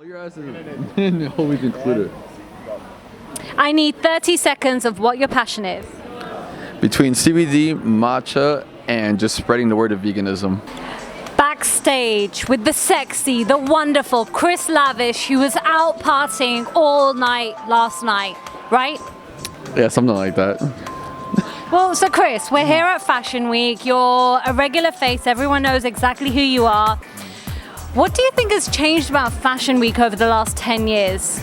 Your ass is always included. I need 30 seconds of what your passion is. Between CBD, matcha, and just spreading the word of veganism. Backstage with the sexy, the wonderful Chris Lavish, who was out partying all night last night, right? Yeah, something like that. Well, so Chris, we're here at Fashion Week. You're a regular face. Everyone knows exactly who you are. What do you think has changed about Fashion Week over the last 10 years?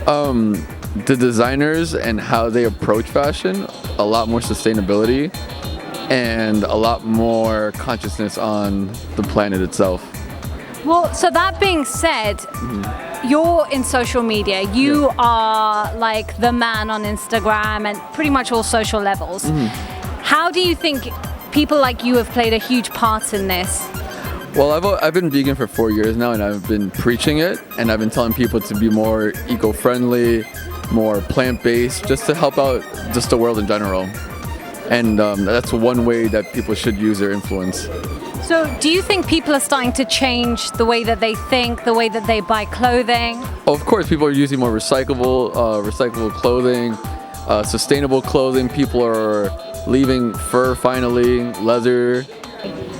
The designers and how they approach fashion, a lot more sustainability and a lot more consciousness on the planet itself. Well, so that being said, you're in social media. You are like the man on Instagram and pretty much all social levels. How do you think people like you have played a huge part in this? Well, I've been vegan for 4 years now, and I've been preaching it, and I've been telling people to be more eco-friendly, more plant-based, just to help out just the world in general. And that's one way that people should use their influence. So do you think people are starting to change the way that they think, the way that they buy clothing? Of course, people are using more recyclable clothing, sustainable clothing. People are leaving fur finally, leather.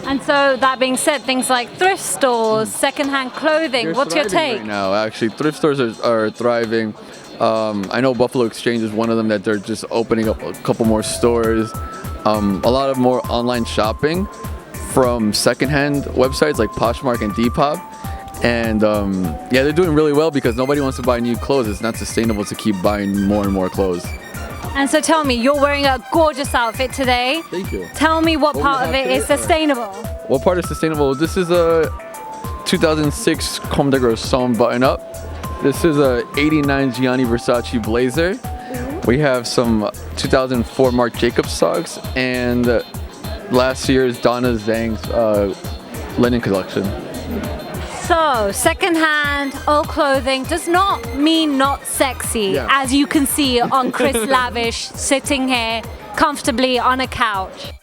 And so that being said, things like thrift stores, secondhand clothing, what's your take? Right now, actually, thrift stores are thriving. I know Buffalo Exchange is one of them that they're just opening up a couple more stores. A lot of more online shopping from secondhand websites like Poshmark and Depop. And yeah, they're doing really well because nobody wants to buy new clothes. It's not sustainable to keep buying more and more clothes. And so tell me, you're wearing a gorgeous outfit today. Thank you. Tell me what part of it is sustainable. What part is sustainable? This is a 2006 Comme des Garçons button-up. This is a 89 Gianni Versace blazer. We have some 2004 Marc Jacobs socks and last year's Donna Zhang's linen collection. So, secondhand, old clothing does not mean not sexy, as you can see on Chris Lavish sitting here comfortably on a couch.